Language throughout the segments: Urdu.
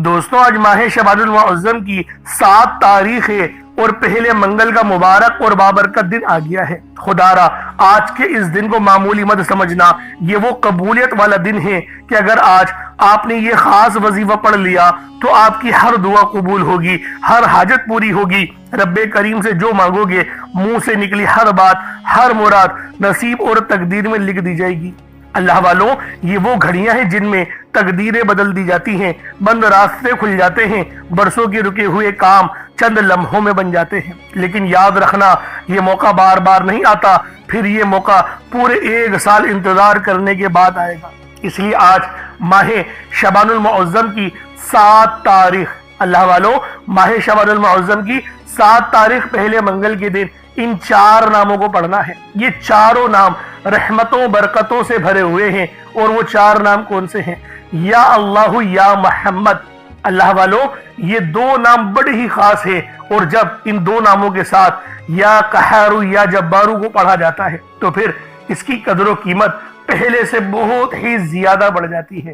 دوستوں آج ماہ شعبان المعظم کی 7 تاریخ ہے اور پہلے منگل کا مبارک اور بابرکت دن آ گیا ہے۔ خدا را آج کے اس دن کو معمولی مت سمجھنا، یہ وہ قبولیت والا دن ہے کہ اگر آج آپ نے یہ خاص وظیفہ پڑھ لیا تو آپ کی ہر دعا قبول ہوگی، ہر حاجت پوری ہوگی۔ رب کریم سے جو مانگو گے منہ سے نکلی ہر بات، ہر مراد نصیب اور تقدیر میں لکھ دی جائے گی۔ اللہ والوں، یہ وہ گھڑیاں ہیں جن میں تقدیریں بدل دی جاتی ہیں، بند راستے کھل جاتے ہیں، برسوں کے رکے ہوئے کام چند لمحوں میں بن جاتے ہیں۔ لیکن یاد رکھنا، یہ موقع بار بار نہیں آتا، پھر یہ موقع پورے 1 سال انتظار کرنے کے بعد آئے گا۔ اس لیے آج ماہ شعبان المعظم کی 7 تاریخ، اللہ والوں، ماہ شعبان المعظم کی 7 تاریخ پہلے منگل کے دن ان 4 ناموں کو پڑھنا ہے۔ یہ چاروں نام رحمتوں برکتوں سے بھرے ہوئے ہیں، اور وہ 4 نام کون سے ہیں؟ یا اللہ، یا محمد۔ اللہ والوں، یہ 2 نام بڑے ہی خاص ہیں، اور جب ان 2 ناموں کے ساتھ یا قہارو یا جبارو کو پڑھا جاتا ہے تو پھر اس کی قدر و قیمت پہلے سے بہت ہی زیادہ بڑھ جاتی ہے۔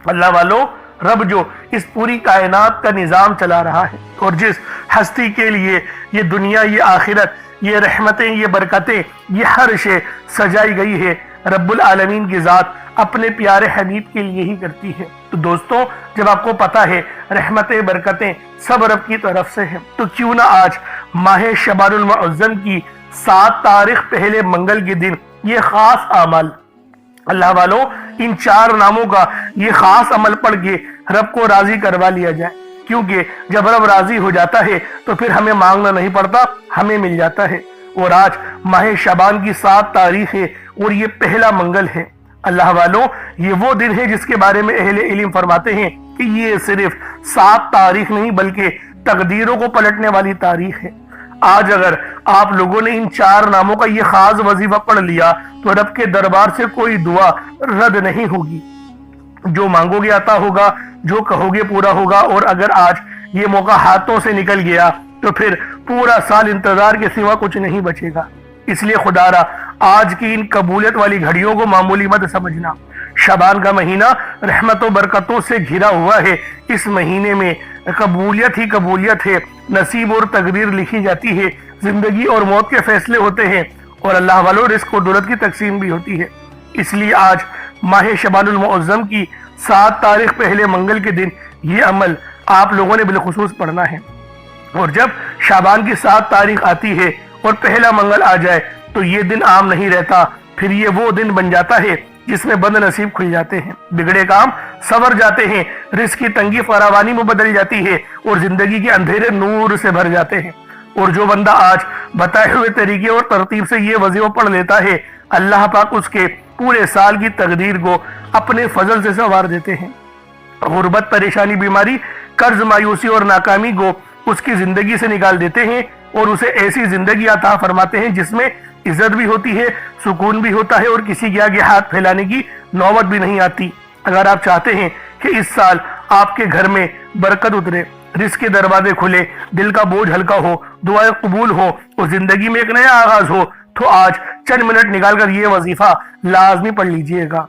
اللہ والوں، رب جو اس پوری کائنات کا نظام چلا رہا ہے، اور جس ہستی کے لیے یہ دنیا، یہ آخرت، یہ رحمتیں، یہ برکتیں، یہ ہر شے سجائی گئی ہے، رب العالمین کی ذات اپنے پیارے حبیب کے لیے ہی کرتی ہے۔ تو دوستوں، جب آپ کو پتا ہے رحمتیں برکتیں سب رب کی طرف سے ہیں، تو کیوں نہ آج ماہ شعبان المعظم کی 7 تاریخ پہلے منگل کے دن یہ خاص عمل، اللہ والوں، ان 4 ناموں کا یہ خاص عمل پڑھ کے رب کو راضی کروا لیا جائے، کیونکہ جب رب راضی ہو جاتا ہے تو پھر ہمیں مانگنا نہیں پڑتا، ہمیں مل جاتا ہے۔ اور آج ماہ شعبان کی 7 تاریخ ہے اور یہ پہلا منگل ہے۔ اللہ والوں، یہ وہ دن ہے جس کے بارے میں اہل علم فرماتے ہیں کہ یہ صرف 7 تاریخ نہیں بلکہ تقدیروں کو پلٹنے والی تاریخ ہے۔ آج اگر آپ لوگوں نے ان 4 ناموں کا یہ خاص وظیفہ پڑھ لیا تو رب کے دربار سے کوئی دعا رد نہیں ہوگی، جو مانگو گے عطا ہوگا، جو کہو گے پورا ہوگا۔ اور اگر آج یہ موقع ہاتھوں سے نکل گیا تو پھر پورا سال انتظار کے سوا کچھ نہیں بچے گا۔ اس لیے خدا را آج کی ان قبولیت والی گھڑیوں کو معمولی مت سمجھنا۔ شعبان کا مہینہ رحمت و برکتوں سے گھرا ہوا ہے، اس مہینے میں قبولیت ہی قبولیت ہے، نصیب اور تقدیر لکھی جاتی ہے، زندگی اور موت کے فیصلے ہوتے ہیں، اور اللہ والوں رزق و دولت کی تقسیم بھی ہوتی ہے۔ اس لیے آج ماہ شعبان المعظم کی 7 تاریخ پہلے منگل کے دن یہ عمل آپ لوگوں نے بالخصوص پڑھنا ہے۔ اور جب شعبان کی 7 تاریخ آتی ہے اور پہلا منگل آ جائے تو یہ دن عام نہیں رہتا، پھر یہ وہ دن بن جاتا ہے جس میں بد نصیب کھل جاتے ہیں، بگڑے کام سنور جاتے ہیں، رزق کی تنگی فراوانی میں بدل جاتی ہے، اور زندگی کے اندھیرے نور سے بھر جاتے ہیں۔ اور جو بندہ آج بتائے ہوئے طریقے اور ترتیب سے یہ وظیفہ پڑھ لیتا ہے، اللہ پاک اس کے پورے سال کی تقدیر کو اپنے فضل سے سنوار دیتے ہیں۔ غربت، پریشانی، بیماری، قرض، مایوسی اور ناکامی کو اس کی زندگی سے نکال دیتے ہیں، اور اسے ایسی زندگی عطا فرماتے ہیں جس میں عزت بھی ہوتی ہے، سکون بھی ہوتا ہے، اور کسی کے آگے ہاتھ پھیلانے کی نوبت بھی نہیں آتی۔ اگر آپ چاہتے ہیں کہ اس سال آپ کے گھر میں برکت اترے، رزق کے دروازے کھلے، دل کا بوجھ ہلکا ہو، دعائیں قبول ہو اور زندگی میں ایک نیا آغاز ہو، تو آج چند منٹ نکال کر یہ وظیفہ لازمی پڑھ لیجئے گا،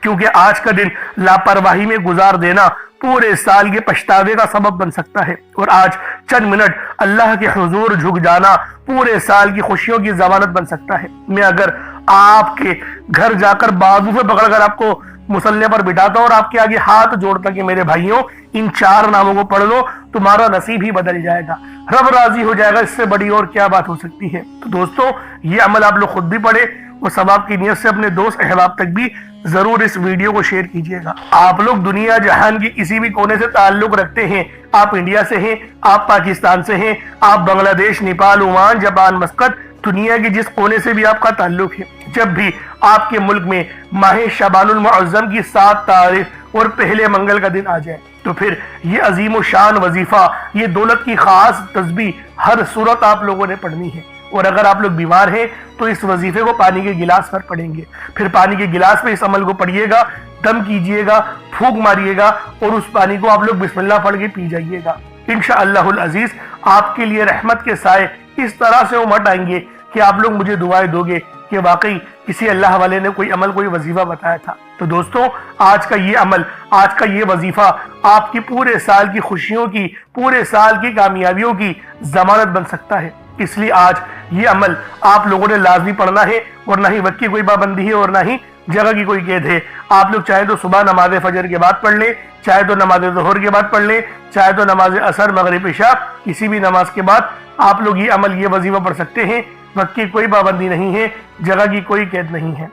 کیونکہ آج کا دن لاپرواہی میں گزار دینا پورے سال کے پچھتاوے کا سبب بن سکتا ہے، اور آج چند منٹ اللہ کے حضور جھک جانا پورے سال کی خوشیوں کی ضمانت بن سکتا ہے۔ میں اگر آپ کے گھر جا کر بازو سے پکڑ کر آپ کو مصلی پر بٹھاتا اور آپ کے آگے ہاتھ جوڑتا کہ میرے بھائیوں ان 4 ناموں کو پڑھ لو، تمہارا نصیب ہی بدل جائے گا، رب راضی ہو جائے گا، اس سے بڑی اور کیا بات ہو سکتی ہے۔ تو دوستوں، یہ عمل آپ لوگ خود بھی پڑھیں اور ثواب کی نیت سے اپنے دوست احباب تک بھی ضرور اس ویڈیو کو شیئر کیجئے گا۔ آپ لوگ دنیا جہان کی کسی بھی کونے سے تعلق رکھتے ہیں، آپ انڈیا سے ہیں، آپ پاکستان سے ہیں، آپ بنگلہ دیش، نیپال، عمان، جاپان، مسقط، دنیا کی جس کونے سے بھی آپ کا تعلق ہے، جب بھی آپ کے ملک میں ماہ شعبان المعظم کی 7 تاریخ اور پہلے منگل کا دن آ جائے تو پھر یہ عظیم و شان وظیفہ، یہ دولت کی خاص تسبیح ہر صورت آپ لوگوں نے پڑھنی ہے۔ اور اگر آپ لوگ بیمار ہیں تو اس وظیفے کو پانی کے گلاس پر پڑھیں گے، پھر پانی کے گلاس میں اس عمل کو پڑھیے گا، دم کیجئے گا، پھونک ماریے گا، اور اس پانی کو آپ لوگ بسم اللہ پڑھ کے پی جائیے گا۔ انشاءاللہ العزیز آپ کے لیے رحمت کے سائے اس طرح سے امٹ آئیں گے کہ کہ آپ لوگ مجھے دعائیں دوگے کہ واقعی کسی اللہ والے نے کوئی عمل کوئی وظیفہ بتایا تھا۔ تو دوستوں آج کا یہ عمل، آج کا یہ وظیفہ آپ کی پورے سال کی خوشیوں کی، پورے سال کی کامیابیوں کی ضمانت بن سکتا ہے۔ اس لیے آج یہ عمل آپ لوگوں نے لازمی پڑھنا ہے، اور نہ ہی وقت کی کوئی پابندی ہے اور نہ ہی جگہ کی کوئی قید ہے۔ آپ لوگ چاہے تو صبح نماز فجر کے بعد پڑھ لیں، چاہے تو نماز ظہر کے بعد پڑھ لیں، چاہے تو نماز عصر مغرب عشاء کسی بھی نماز کے بعد آپ لوگ یہ عمل یہ وظیفہ پڑھ سکتے ہیں۔ وقت کی کوئی پابندی نہیں ہے، جگہ کی کوئی قید نہیں ہے۔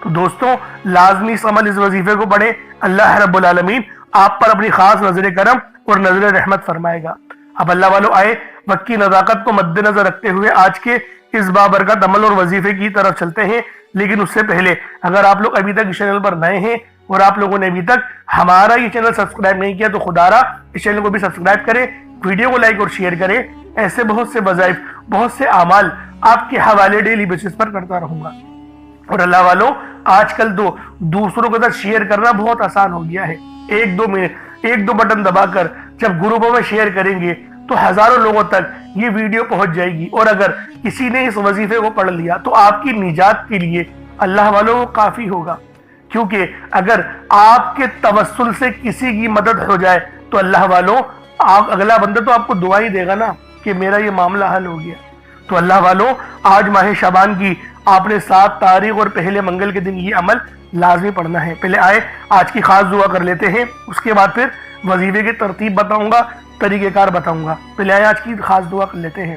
تو دوستوں لازمی اس عمل اس وظیفے کو پڑھیں، اللہ رب العالمین آپ پر اپنی خاص نظر کرم اور نظر رحمت فرمائے گا۔ اب اللہ والوں آئے وقت کی نزاکت کو مد نظر رکھتے ہوئے آج کے اس بابرکت عمل اور وظیفے کی طرف چلتے ہیں۔ لیکن اس سے پہلے اگر آپ لوگ ابھی تک اس چینل پر نئے ہیں اور آپ لوگوں نے ابھی تک ہمارا یہ چینل سبسکرائب نہیں کیا تو خدا را اس چینل کو بھی سبسکرائب کریں، ویڈیو کو لائک اور شیئر کریں۔ ایسے بہت سے وظائف، بہت سے اعمال آپ کے حوالے ڈیلی بیسس پر کرتا رہوں گا۔ اور اللہ والوں آج کل دوسروں کے ساتھ شیئر کرنا بہت آسان ہو گیا ہے۔ ایک دو بٹن دبا کر جب گروپوں میں شیئر کریں گے تو ہزاروں لوگوں تک یہ ویڈیو پہنچ جائے گی، اور اگر کسی نے اس وظیفے کو پڑھ لیا تو آپ کی نجات کے لیے اللہ والوں وہ کافی ہوگا۔ کیونکہ اگر آپ کے توسل سے کسی کی مدد ہو جائے تو اللہ والوں اگلا بندہ تو آپ کو دعا ہی دے گا نا کہ میرا یہ معاملہ حل ہو گیا۔ تو اللہ والوں آج ماہ شعبان کی آپ نے 7 تاریخ اور پہلے منگل کے دن یہ عمل لازمی پڑھنا ہے۔ پہلے آئے آج کی خاص دعا کر لیتے ہیں، اس کے بعد پھر وظیفے کی ترتیب بتاؤں گا، طریقہ کار بتاؤں گا۔ پہلے آئے آج کی خاص دعا کر لیتے ہیں۔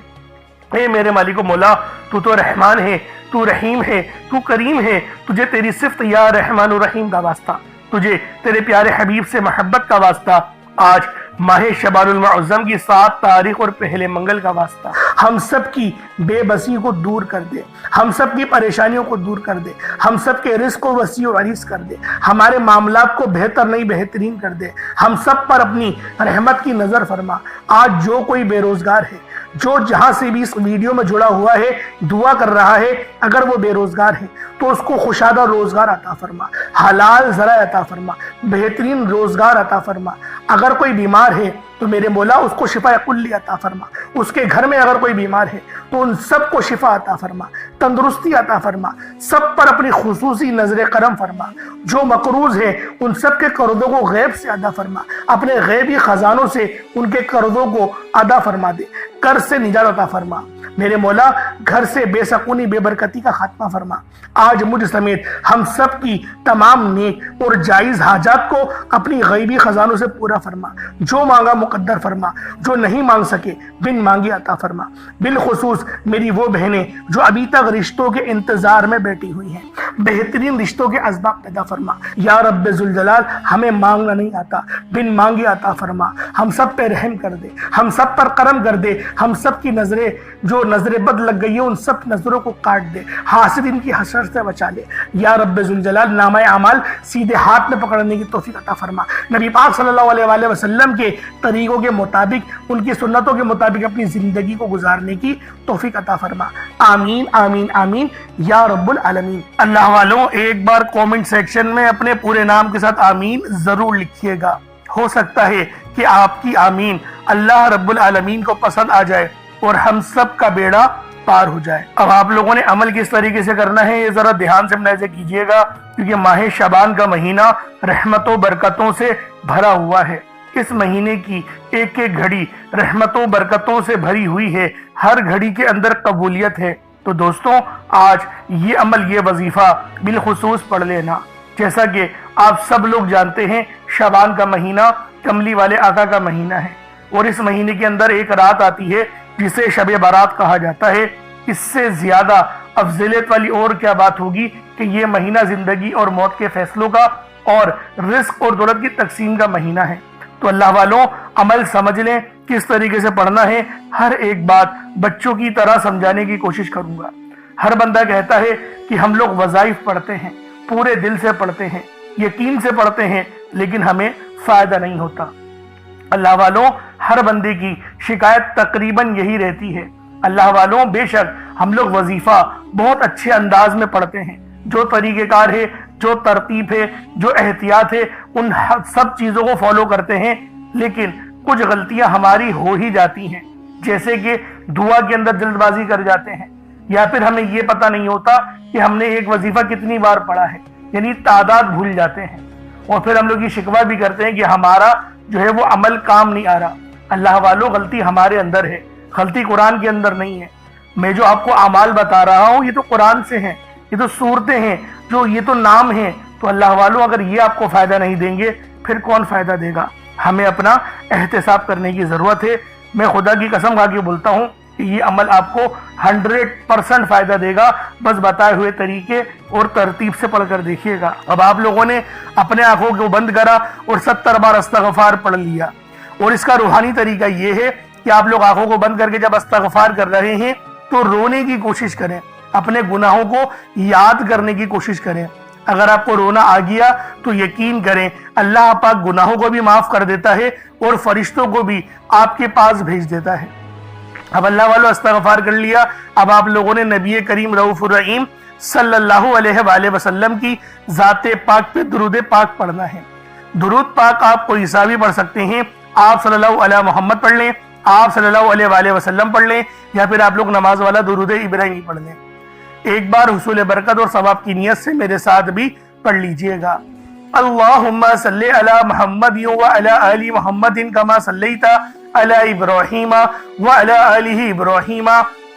اے میرے مالک و مولا، تو رحمان ہے، تو رحیم ہے، تو کریم ہے، تجھے تیری صفت یا رحمان و رحیم کا واسطہ، تجھے تیرے پیارے حبیب سے محبت کا واسطہ، آج ماہ شعبان المعظم کی 7 تاریخ اور پہلے منگل کا واسطہ ہم سب کی بے بسی کو دور کر دے، ہم سب کی پریشانیوں کو دور کر دے، ہم سب کے رزق کو وسیع و عریض کر دے، ہمارے معاملات کو بہتر نہیں بہترین کر دے، ہم سب پر اپنی رحمت کی نظر فرما۔ آج جو کوئی بے روزگار ہے، جو جہاں سے بھی اس ویڈیو میں جڑا ہوا ہے دعا کر رہا ہے، اگر وہ بے روزگار ہے تو اس کو خوشادہ روزگار عطا فرما، حلال ذرائع عطا فرما، بہترین روزگار عطا فرما۔ اگر کوئی بیمار ہے تو میرے مولا اس کو شفا کلی عطا فرما، اس کے گھر میں اگر کوئی بیمار ہے تو ان سب کو شفا عطا فرما، تندرستی عطا فرما، سب پر اپنی خصوصی نظر کرم فرما۔ جو مقروض ہے ان سب کے قرضوں کو غیب سے ادا فرما، اپنے غیبی خزانوں سے ان کے قرضوں کو ادا فرما دے، قرض سے نجات عطا فرما۔ میرے مولا گھر سے بے سکونی بے برکتی کا خاتمہ فرما۔ آج مجھ سمیت ہم سب کی تمام نیک اور جائز حاجات کو اپنی غیبی خزانوں سے پورا فرما، جو مانگا مقدر فرما، جو نہیں مانگ سکے بن مانگی عطا فرما۔ بالخصوص میری وہ بہنیں جو ابھی تک رشتوں کے انتظار میں بیٹھی ہوئی ہیں، بہترین رشتوں کے اسباب پیدا فرما۔ یا رب ذوالجلال ہمیں مانگنا نہیں آتا، بن مانگی عطا فرما۔ ہم سب پہ رحم کر دے، ہم سب پر کرم کر دے، ہم سب کی نظریں جو نظر بد لگ گئی ہے ان سب نظروں کو کاٹ دے، حاسدین کی حسرت سے بچا لے۔ یا رب ذوالجلال نامہ اعمال سیدھے ہاتھ میں پکڑنے کی توفیق عطا فرما۔ نبی پاک صلی اللہ علیہ وآلہ وسلم کے طریقوں کے مطابق، ان کی سنتوں کے مطابق اپنی زندگی کو گزارنے کی توفیق عطا فرما۔ آمین آمین آمین یا رب العالمین۔ اللہ والوں ایک بار کومنٹ سیکشن میں اپنے پورے نام کے ساتھ آمین ضرور لکھیے گا، ہو سکتا ہے کہ آپ کی آمین اللہ رب العالمین کو پسند آ جائے اور ہم سب کا بیڑا پار ہو جائے۔ اب آپ لوگوں نے عمل کس طریقے سے کرنا ہے یہ ذرا دھیان سے ملاحظہ کیجئے گا، کیونکہ ماہ شعبان کا مہینہ رحمتوں برکتوں سے بھرا ہوا ہے۔ اس مہینے کی ایک ایک گھڑی رحمتوں برکتوں سے بھری ہوئی ہے، ہر گھڑی کے اندر قبولیت ہے۔ تو دوستوں آج یہ عمل یہ وظیفہ بالخصوص پڑھ لینا۔ جیسا کہ آپ سب لوگ جانتے ہیں شعبان کا مہینہ کملی والے آقا کا مہینہ ہے، اور اس مہینے کے اندر ایک رات آتی ہے جسے شب برات کہا جاتا ہے۔ اس سے زیادہ افضلیت والی اور کیا بات ہوگی کہ یہ مہینہ زندگی اور موت کے فیصلوں کا اور رزق اور دولت کی تقسیم کا مہینہ ہے۔ تو اللہ والوں عمل سمجھ لیں کس طریقے سے پڑھنا ہے، ہر ایک بات بچوں کی طرح سمجھانے کی کوشش کروں گا۔ ہر بندہ کہتا ہے کہ ہم لوگ وظائف پڑھتے ہیں، پورے دل سے پڑھتے ہیں، یقین سے پڑھتے ہیں، لیکن ہمیں فائدہ نہیں ہوتا۔ اللہ والوں ہر بندے کی شکایت تقریباً یہی رہتی ہے۔ اللہ والوں بے شک ہم لوگ وظیفہ بہت اچھے انداز میں پڑھتے ہیں، جو طریقہ کار ہے، جو ترتیب ہے، جو احتیاط ہے، ان سب چیزوں کو فالو کرتے ہیں، لیکن کچھ غلطیاں ہماری ہو ہی جاتی ہیں، جیسے کہ دعا کے اندر جلد بازی کر جاتے ہیں، یا پھر ہمیں یہ پتہ نہیں ہوتا کہ ہم نے ایک وظیفہ کتنی بار پڑھا ہے، یعنی تعداد بھول جاتے ہیں، اور پھر ہم لوگ یہ شکوہ بھی کرتے ہیں کہ ہمارا جو ہے وہ عمل کام نہیں آ رہا۔ اللہ والوں، غلطی ہمارے اندر ہے، غلطی قرآن کے اندر نہیں ہے۔ میں جو آپ کو اعمال بتا رہا ہوں یہ تو قرآن سے ہیں، یہ تو صورتیں ہیں، یہ تو نام ہیں۔ تو اللہ والوں، اگر یہ آپ کو فائدہ نہیں دیں گے پھر کون فائدہ دے گا؟ ہمیں اپنا احتساب کرنے کی ضرورت ہے۔ میں خدا کی قسم کھا کے بولتا ہوں کہ یہ عمل آپ کو 100% فائدہ دے گا، بس بتائے ہوئے طریقے اور ترتیب سے پڑھ کر دیکھیے گا۔ اب آپ لوگوں نے اپنے آنکھوں کو بند کرا اور 70 بار استغفار پڑھ لیا، اور اس کا روحانی طریقہ یہ ہے کہ آپ لوگ آنکھوں کو بند کر کے جب استغفار کر رہے ہیں تو رونے کی کوشش کریں، اپنے گناہوں کو یاد کرنے کی کوشش کریں۔ اگر آپ کو رونا آ گیا تو یقین کریں اللہ پاک گناہوں کو بھی معاف کر دیتا ہے اور فرشتوں کو بھی آپ کے پاس بھیج دیتا ہے۔ اب اللہ والوں، استغفار کر لیا، اب آپ لوگوں نے نبی کریم رؤوف الرحیم صلی اللہ علیہ وآلہ وسلم کی ذات پاک پہ درود پاک پڑھنا ہے۔ درود پاک آپ کوئی سا بھی پڑھ سکتے ہیں، آپ صلی اللہ علیہ محمد پڑھ لیں، آپ صلی اللہ علیہ وآلہ وسلم پڑھ لیں، یا پھر آپ لوگ نماز والا درود ابراہیمی پڑھ لیں۔ ایک بار حصول برکت اور ثواب کی نیت سے میرے ساتھ بھی پڑھ لیجئے گا۔ اللہم صلی علی محمد وعلی آل محمد کما صلیت علی ابراہیم وعلی آل ابراہیم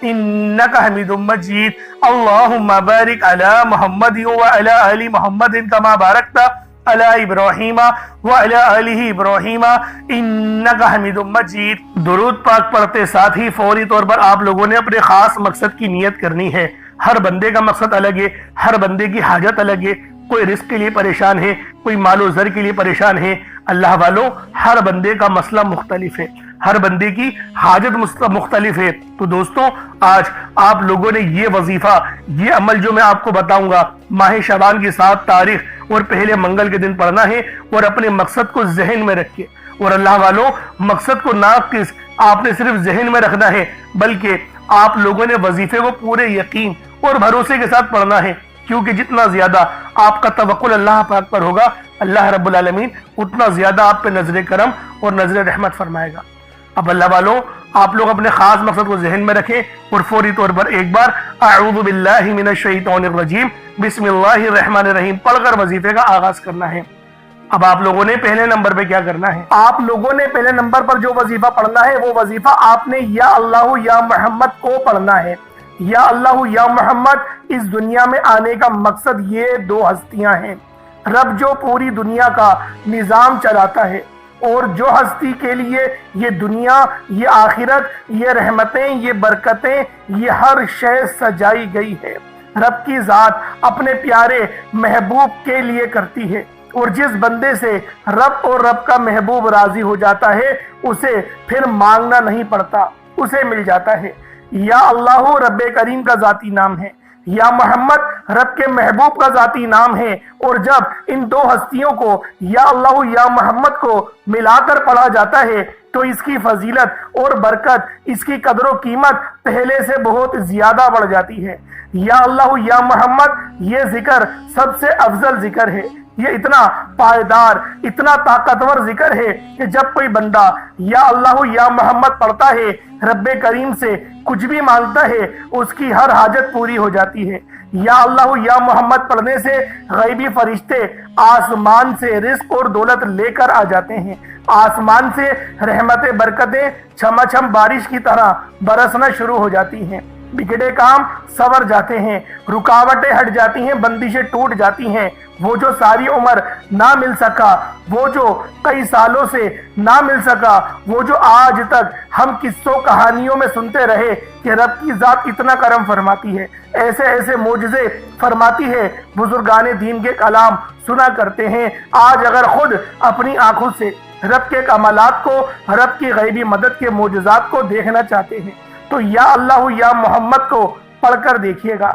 انک حمید مجید۔ اللہم بارک علی محمد وعلی آل محمد کما بارکت علی ابراہیم وعلی آل ابراہیم انک حمید مجید۔ درود پاک پڑھتے ساتھ ہی فوری طور پر آپ لوگوں نے اپنے خاص مقصد کی نیت کرنی ہے۔ ہر بندے کا مقصد الگ ہے، ہر بندے کی حاجت الگ ہے، کوئی رزق کے لیے پریشان ہے، کوئی مال و زر کے لیے پریشان ہے۔ اللہ والوں، ہر بندے کا مسئلہ مختلف ہے، ہر بندے کی حاجت مختلف ہے۔ تو دوستوں، آج آپ لوگوں نے یہ وظیفہ، یہ عمل جو میں آپ کو بتاؤں گا، ماہ شعبان کی 7 تاریخ اور پہلے منگل کے دن پڑھنا ہے، اور اپنے مقصد کو ذہن میں رکھ کے، اور اللہ والوں، مقصد کو ناقص آپ نے صرف ذہن میں رکھنا ہے، بلکہ آپ لوگوں نے وظیفے کو پورے یقین اور بھروسے کے ساتھ پڑھنا ہے، کیونکہ جتنا زیادہ آپ کا توکل اللہ پاک پر ہوگا، اللہ رب العالمین اتنا زیادہ آپ پہ نظر کرم اور نظر رحمت فرمائے گا۔ اب اللہ والوں، آپ لوگ اپنے خاص مقصد کو ذہن میں رکھیں اور فوری طور پر ایک بار اعوذ باللہ من الشیطان الرجیم بسم اللہ الرحمن الرحیم پڑھ کر وظیفے کا آغاز کرنا ہے۔ اب آپ لوگوں نے پہلے نمبر پہ کیا کرنا ہے؟ آپ لوگوں نے پہلے نمبر پر جو وظیفہ پڑھنا ہے وہ وظیفہ آپ نے یا اللہ یا محمد کو پڑھنا ہے۔ یا اللہ یا محمد، اس دنیا میں آنے کا مقصد یہ 2 ہستیاں ہیں۔ رب جو پوری دنیا کا نظام چلاتا ہے، اور جو ہستی کے لیے یہ دنیا، یہ آخرت، یہ رحمتیں، یہ برکتیں، یہ ہر شے سجائی گئی ہے، رب کی ذات اپنے پیارے محبوب کے لیے کرتی ہے، اور جس بندے سے رب اور رب کا محبوب راضی ہو جاتا ہے اسے پھر مانگنا نہیں پڑتا، اسے مل جاتا ہے۔ یا اللہ رب کریم کا ذاتی نام ہے، یا محمد رب کے محبوب کا ذاتی نام ہے، اور جب ان 2 ہستیوں کو یا اللہ یا محمد کو ملا کر پڑھا جاتا ہے تو اس کی فضیلت اور برکت، اس کی قدر و قیمت پہلے سے بہت زیادہ بڑھ جاتی ہے۔ یا اللہ یا محمد یہ ذکر سب سے افضل ذکر ہے، یہ اتنا پائیدار، اتنا طاقتور ذکر ہے کہ جب کوئی بندہ یا اللہ یا محمد پڑھتا ہے، رب کریم سے کچھ بھی مانگتا ہے، اس کی ہر حاجت پوری ہو جاتی ہے۔ یا اللہ یا محمد پڑھنے سے غیبی فرشتے آسمان سے رزق اور دولت لے کر آ جاتے ہیں، آسمان سے رحمت برکتیں چھما چھم بارش کی طرح برسنا شروع ہو جاتی ہیں، بگڑے کام سور جاتے ہیں، رکاوٹیں ہٹ جاتی ہیں، بندشیں ٹوٹ جاتی ہیں۔ وہ جو ساری عمر نہ مل سکا، وہ جو کئی سالوں سے نہ مل سکا، وہ جو آج تک ہم قصوں کہانیوں میں سنتے رہے کہ رب کی ذات اتنا کرم فرماتی ہے، ایسے ایسے معجزے فرماتی ہے، بزرگان دین کے کلام سنا کرتے ہیں، آج اگر خود اپنی آنکھوں سے رب کے کمالات کو، رب کی غیبی مدد کے معجزات کو دیکھنا چاہتے ہیں تو یا اللہ یا محمد کو پڑھ کر دیکھیے گا۔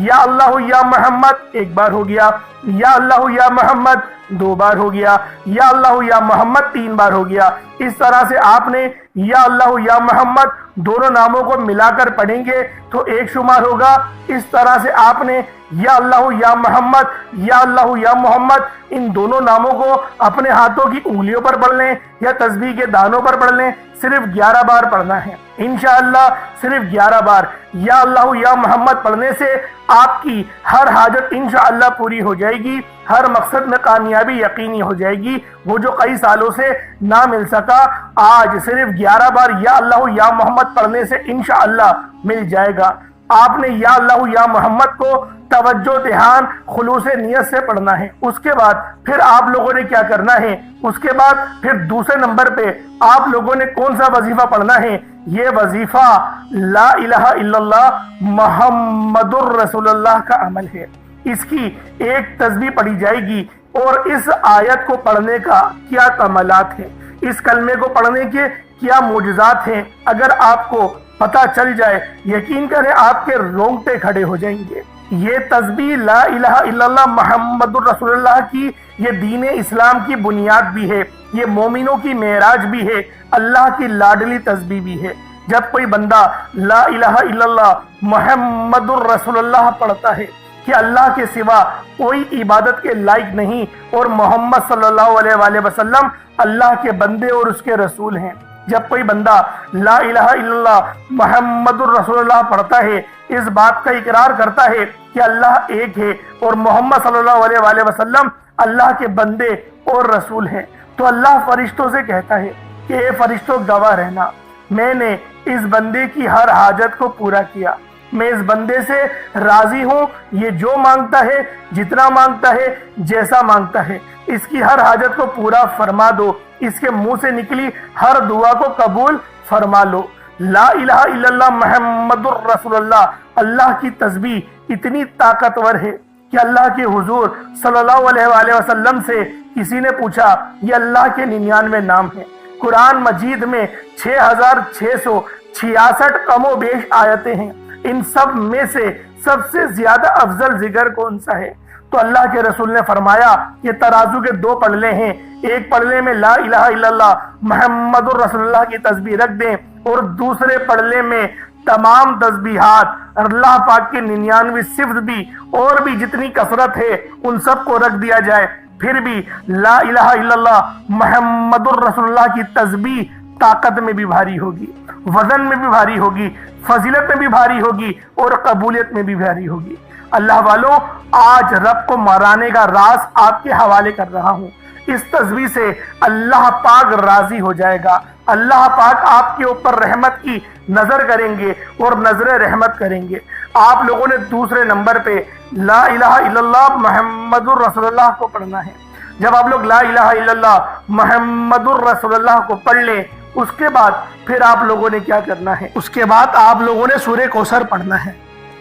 یا اللہ یا محمد 1 بار ہو گیا، یا اللہ یا محمد 2 بار ہو گیا، یا اللہ یا محمد 3 بار ہو گیا۔ اس طرح سے آپ نے یا اللہ یا محمد دونوں ناموں کو ملا کر پڑھیں گے تو 1 شمار ہوگا۔ اس طرح سے آپ نے یا اللہ یا محمد، یا اللہ یا محمد، ان دونوں ناموں کو اپنے ہاتھوں کی انگلیوں پر پڑھ لیں یا تسبیح کے دانوں پر پڑھ لیں، صرف 11 بار پڑھنا ہے انشاءاللہ، صرف 11 بار یا اللہ یا محمد پڑھنے سے آپ کی ہر حاجت انشاءاللہ پوری ہو جائے گی، ہر مقصد میں کامیابی یقینی ہو جائے گی۔ وہ جو کئی سالوں سے نہ مل سکا، آج صرف 11 بار یا اللہ یا محمد پڑھنے سے انشاءاللہ مل جائے گا۔ آپ نے یا اللہ یا محمد کو توجہ، دھیان، خلوص نیت سے پڑھنا ہے۔ اس کے بعد پھر آپ لوگوں نے کیا کرنا ہے، اس کے بعد پھر دوسرے نمبر پہ آپ لوگوں نے کون سا وظیفہ پڑھنا ہے؟ یہ وظیفہ لا الہ الا اللہ محمد الرسول اللہ کا عمل ہے۔ اس کی ایک تسبیح پڑھی جائے گی، اور اس آیت کو پڑھنے کا کیا کمالات ہیں، اس کلمے کو پڑھنے کے کیا معجزات ہیں، اگر آپ کو پتہ چل جائے، یقین کریں آپ کے رونگٹے کھڑے ہو جائیں گے۔ یہ تسبیح لا الہ الا اللہ محمد الرسول اللہ کی، یہ دین اسلام کی بنیاد بھی ہے، یہ مومنوں کی معراج بھی ہے، اللہ کی لاڈلی تسبیح بھی ہے۔ جب کوئی بندہ لا الہ الا اللہ محمد الرسول اللہ پڑھتا ہے کہ اللہ کے سوا کوئی عبادت کے لائق نہیں، اور محمد صلی اللہ علیہ وآلہ وسلم اللہ کے بندے اور اس کے رسول ہیں، جب کوئی بندہ لا الہ الا اللہ محمد الرسول اللہ پڑھتا ہے، اس بات کا اقرار کرتا ہے کہ اللہ ایک ہے اور محمد صلی اللہ علیہ وآلہ وسلم اللہ کے بندے اور رسول ہیں، تو اللہ فرشتوں سے کہتا ہے کہ اے فرشتوں گواہ رہنا، میں نے اس بندے کی ہر حاجت کو پورا کیا، میں اس بندے سے راضی ہوں، یہ جو مانگتا ہے، جتنا مانگتا ہے، جیسا مانگتا ہے، اس کی ہر حاجت کو پورا فرما دو، اس کے منہ سے نکلی ہر دعا کو قبول فرما لو۔ لا الہ الا اللہ محمد الرسول اللہ، اللہ کی تسبیح اتنی طاقتور ہے کہ اللہ کے حضور صلی اللہ علیہ وآلہ وسلم سے کسی نے پوچھا، یہ اللہ کے 99 نام ہیں، قرآن مجید میں 6666 کم و بیش آیتیں ہیں، ان سب میں سے سب سے زیادہ افضل ذکر کون سا ہے؟ تو اللہ کے رسول نے فرمایا کہ ترازو کے 2 پلڑے ہیں، ایک پلڑے میں لا الہ الا اللہ محمد الرسول اللہ کی تسبیح رکھ دیں، اور دوسرے پلڑے میں تمام تسبیحات اللہ پاک کے 99 صفت بھی اور بھی جتنی کثرت ہے ان سب کو رکھ دیا جائے، پھر بھی لا الہ الا اللہ محمد الرسول اللہ کی تسبیح طاقت میں بھی بھاری ہوگی، وزن میں بھی بھاری ہوگی، فضیلت میں بھی بھاری ہوگی، اور قبولیت میں بھی بھاری ہوگی۔ اللہ والوں، آج رب کو مرانے کا راز آپ کے حوالے کر رہا ہوں۔ اس تسبیح سے اللہ پاک راضی ہو جائے گا، اللہ پاک آپ کے اوپر رحمت کی نظر کریں گے اور نظر رحمت کریں گے۔ آپ لوگوں نے دوسرے نمبر پہ لا الہ الا اللہ محمد الرسول اللہ کو پڑھنا ہے۔ جب آپ لوگ لا الہ الا اللہ محمد الرسول اللہ کو پڑھ لیں، اس کے بعد پھر آپ لوگوں نے کیا کرنا ہے؟ اس کے بعد آپ لوگوں نے سورہ کوثر پڑھنا ہے۔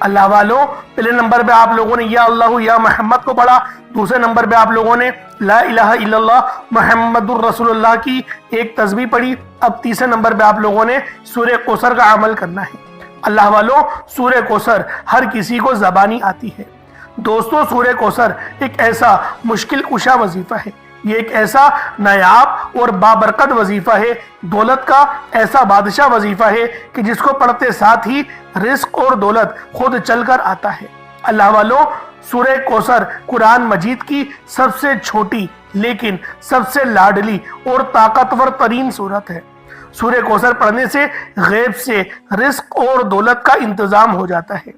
اللہ والوں، پہلے نمبر پہ آپ لوگوں نے یا اللہ یا محمد کو پڑھا، دوسرے نمبر پہ آپ لوگوں نے لا الہ الا اللہ محمد الرسول اللہ کی ایک تسبیح پڑھی، اب تیسرے نمبر پہ آپ لوگوں نے سورہ کوثر کا عمل کرنا ہے۔ اللہ والوں، سورہ کوثر ہر کسی کو زبانی آتی ہے۔ دوستو، سورہ کوثر ایک ایسا مشکل کشا وظیفہ ہے، یہ ایک ایسا نایاب اور بابرکت وظیفہ ہے، دولت کا ایسا بادشاہ وظیفہ ہے کہ جس کو پڑھتے ساتھ ہی رزق اور دولت خود چل کر آتا ہے۔ اللہ والوں، سورہ کوثر قرآن مجید کی سب سے چھوٹی لیکن سب سے لاڈلی اور طاقتور ترین سورت ہے۔ سورہ کوثر پڑھنے سے غیب سے رزق اور دولت کا انتظام ہو جاتا ہے۔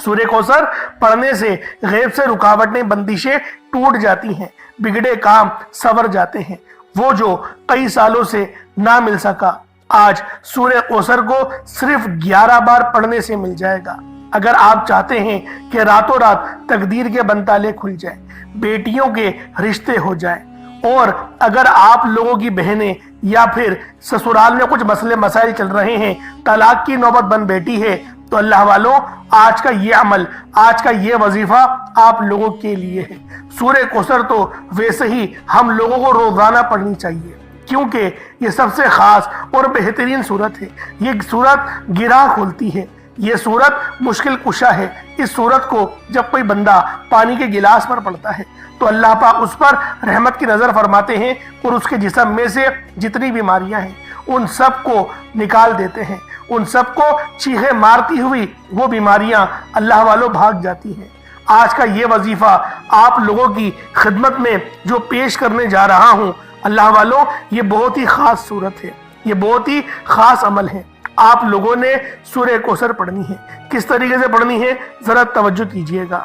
سورہ کوثر پڑھنے سے غیب سے رکاوٹیں، بندشیں ٹوٹ جاتی ہیں، بگڑے کام سنور جاتے ہیں۔ وہ جو کئی سالوں سے نہ مل سکا، آج سورہ کوثر کو صرف 11 بار پڑھنے سے مل جائے گا۔ اگر آپ چاہتے ہیں کہ راتوں رات تقدیر کے بنتالے کھل جائیں، بیٹیوں کے رشتے ہو جائیں، اور اگر آپ لوگوں کی بہنیں یا پھر سسرال میں کچھ مسئلے مسائل چل رہے ہیں، طلاق کی نوبت بن بیٹھی ہے، تو اللہ والوں، آج کا یہ عمل، آج کا یہ وظیفہ آپ لوگوں کے لیے ہے۔ سورہ کوثر تو ویسے ہی ہم لوگوں کو روزانہ پڑھنی چاہیے، کیونکہ یہ سب سے خاص اور بہترین سورت ہے۔ یہ سورت گرہ کھولتی ہے، یہ سورت مشکل کشا ہے۔ اس سورت کو جب کوئی بندہ پانی کے گلاس پر پڑھتا ہے تو اللہ پاک اس پر رحمت کی نظر فرماتے ہیں، اور اس کے جسم میں سے جتنی بیماریاں ہیں ان سب کو نکال دیتے ہیں، ان سب کو چیخے مارتی ہوئی وہ بیماریاں اللہ والوں بھاگ جاتی ہیں۔ آج کا یہ وظیفہ آپ لوگوں کی خدمت میں جو پیش کرنے جا رہا ہوں، اللہ والوں، یہ بہت ہی خاص صورت ہے، یہ بہت ہی خاص عمل ہے۔ آپ لوگوں نے سورہ کوثر پڑھنی ہے۔ کس طریقے سے پڑھنی ہے ذرا توجہ کیجئے گا۔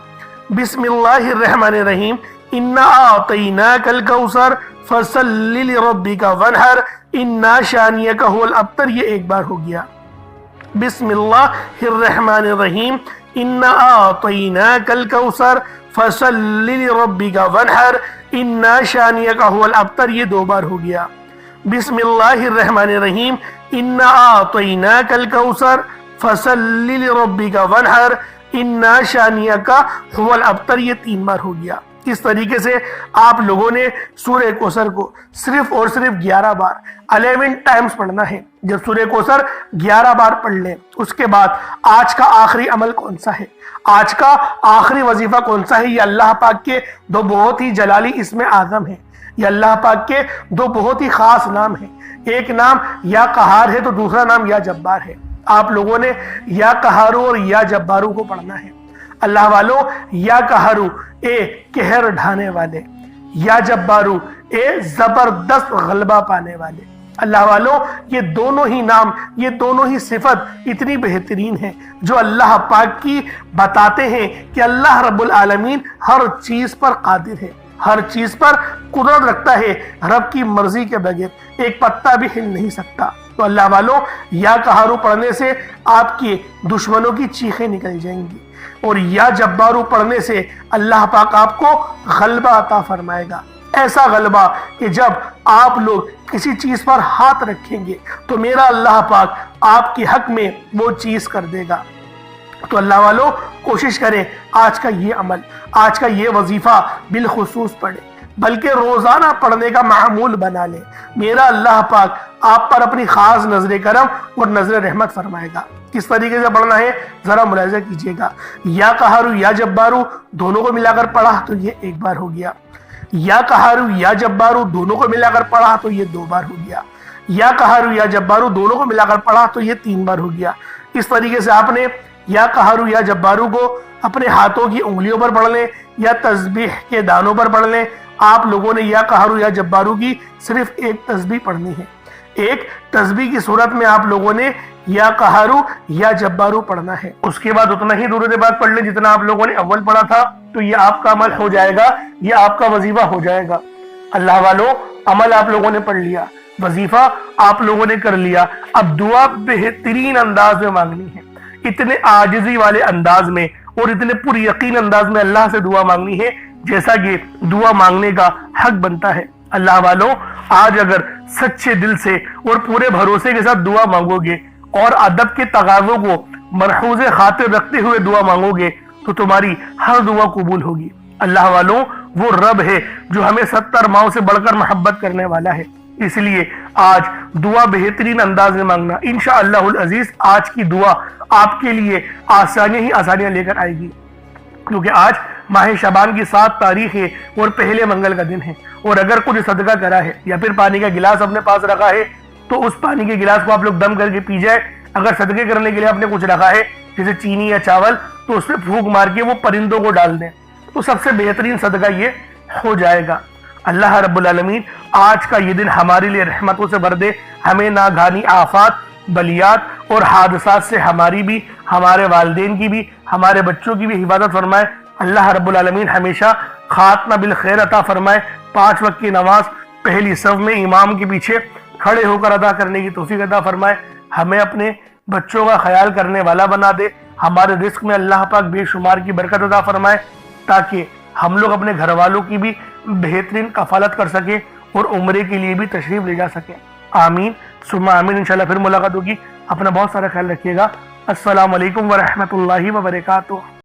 بسم اللہ الرحمن الرحیم، انا اعطیناک الکوثر فصلی لربک وانحر انا شانیک هو الابتر، یہ ایک بار ہو گیا۔ بسم اللہ الرحمن الرحیم، انا اعطیناک الکوثر فصلی لربک وانحر انا شانیک هو الابتر، یہ دو بار ہو گیا۔ بسم اللہ الرحمن الرحیم، انا اعطیناک الکوثر فصلی لربک وانحر انا شانیک هو الابتر، یہ تین بار ہو گیا۔ اس طریقے سے آپ لوگوں نے سورہ کوثر کو صرف اور صرف 11 بار 11 ٹائمز پڑھنا ہے۔ جب سورہ کوثر 11 بار پڑھ لیں، اس کے بعد آج کا آخری عمل کون سا ہے، آج کا آخری وظیفہ کون سا ہے، یہ اللہ پاک کے دو بہت ہی جلالی اسم اعظم ہیں، یہ اللہ پاک کے دو بہت ہی خاص نام ہیں۔ ایک نام یا قہار ہے تو دوسرا نام یا جبار ہے۔ آپ لوگوں نے یا قہارو اور یا جبارو کو پڑھنا ہے۔ اللہ والوں، یا قہارو اے قہر ڈھانے والے، یا جبارو اے زبردست غلبہ پانے والے۔ اللہ والوں، یہ دونوں ہی نام، یہ دونوں ہی صفت اتنی بہترین ہیں جو اللہ پاک کی بتاتے ہیں کہ اللہ رب العالمین ہر چیز پر قادر ہے، ہر چیز پر قدرت رکھتا ہے، رب کی مرضی کے بغیر ایک پتا بھی ہل نہیں سکتا۔ تو اللہ والوں، یا قہارو پڑھنے سے آپ کے دشمنوں کی چیخیں نکل جائیں گی، اور یا جبارو پڑھنے سے اللہ پاک آپ کو غلبہ عطا فرمائے گا، ایسا غلبہ کہ جب آپ لوگ کسی چیز پر ہاتھ رکھیں گے تو میرا اللہ پاک آپ کے حق میں وہ چیز کر دے گا۔ تو اللہ والوں، کوشش کریں آج کا یہ عمل، آج کا یہ وظیفہ بالخصوص پڑھیں، بلکہ روزانہ پڑھنے کا معمول بنا لیں۔ میرا اللہ پاک آپ پر اپنی خاص نظر کرم اور نظر رحمت فرمائے گا۔ کس طریقے سے پڑھنا ہے ذرا ملاحظہ کیجئے گا۔ یا قہارو یا جبارو دونوں کو ملا کر پڑھا تو یہ ایک بار ہو گیا۔ یا قہارو یا جبارو دونوں کو ملا کر پڑھا تو یہ دو بار ہو گیا۔ یا قہارو یا جبارو دونوں کو ملا کر پڑھا تو یہ تین بار ہو گیا۔ اس طریقے سے آپ نے یا قہارو یا جبارو کو اپنے ہاتھوں کی انگلیوں پر پڑھ لیں یا تسبیح کے دانوں پر پڑھ لیں۔ آپ لوگوں نے یا قہارو یا جبارو کی صرف ایک تسبیح پڑھنی ہے۔ ایک تسبیح کی صورت میں آپ لوگوں نے یا قہارو یا جبارو پڑھنا ہے۔ اس کے بعد اتنا ہی درود پاک پڑھ لیں جتنا آپ لوگوں نے اول پڑھا تھا، تو یہ آپ کا عمل ہو جائے گا، یہ آپ کا وظیفہ ہو جائے گا۔ اللہ والوں، عمل آپ لوگوں نے پڑھ لیا، وظیفہ آپ لوگوں نے کر لیا، اب دعا بہترین انداز میں مانگنی ہے، اتنے عاجزی والے انداز میں اور اتنے پر یقین انداز میں اللہ سے دعا مانگنی ہے جیسا کہ دعا مانگنے کا حق بنتا ہے۔ اللہ والوں، آج اگر سچے دل سے اور پورے بھروسے کے ساتھ دعا مانگو گے اور ادب کے تقاضوں کو مرحوظ خاطر رکھتے ہوئے دعا مانگو گے تو تمہاری ہر دعا قبول ہوگی۔ اللہ والوں، وہ رب ہے جو ہمیں 70 ماؤں سے بڑھ کر محبت کرنے والا ہے، اس لیے آج دعا بہترین انداز میں مانگنا۔ انشاءاللہ العزیز آج کی دعا آپ کے لیے آسانیاں ہی آسانیاں لے کر آئے گی، کیونکہ آج ماہ شعبان کی 7 تاریخ ہے اور پہلے منگل کا دن ہے، اور اگر کچھ صدقہ کرا ہے یا پھر پانی کا گلاس اپنے پاس رکھا ہے تو اس پانی کے گلاس کو آپ لوگ دم کر کے پی جائے۔ اگر صدقے کرنے کے لیے آپ نے کچھ رکھا ہے جیسے چینی یا چاول تو اس پہ پھونک مار کے وہ پرندوں کو ڈال دیں، تو سب سے بہترین صدقہ یہ ہو جائے گا۔ اللہ رب العالمین آج کا یہ دن ہمارے لیے رحمتوں سے بھر دے، ہمیں ناگہانی آفات، بلیات اور حادثات سے ہماری بھی، ہمارے والدین کی بھی، ہمارے بچوں کی بھی حفاظت فرمائے۔ اللہ رب العالمین ہمیشہ خاتمہ بالخیر عطا فرمائے۔ 5 وقت کی نماز پہلی صف میں امام کے پیچھے کھڑے ہو کر ادا کرنے کی توفیق عطا فرمائے۔ ہمیں اپنے بچوں کا خیال کرنے والا بنا دے، ہمارے رزق میں اللہ پاک بے شمار کی برکت عطا فرمائے، تاکہ ہم لوگ اپنے گھر والوں کی بھی بہترین کفالت کر سکیں اور عمرے کے لیے بھی تشریف لے جا سکیں۔ آمین ثم آمین۔ انشاءاللہ پھر ملاقات ہوگی۔ اپنا بہت سارا خیال رکھیے گا۔ السلام علیکم ورحمۃ اللہ وبرکاتہ۔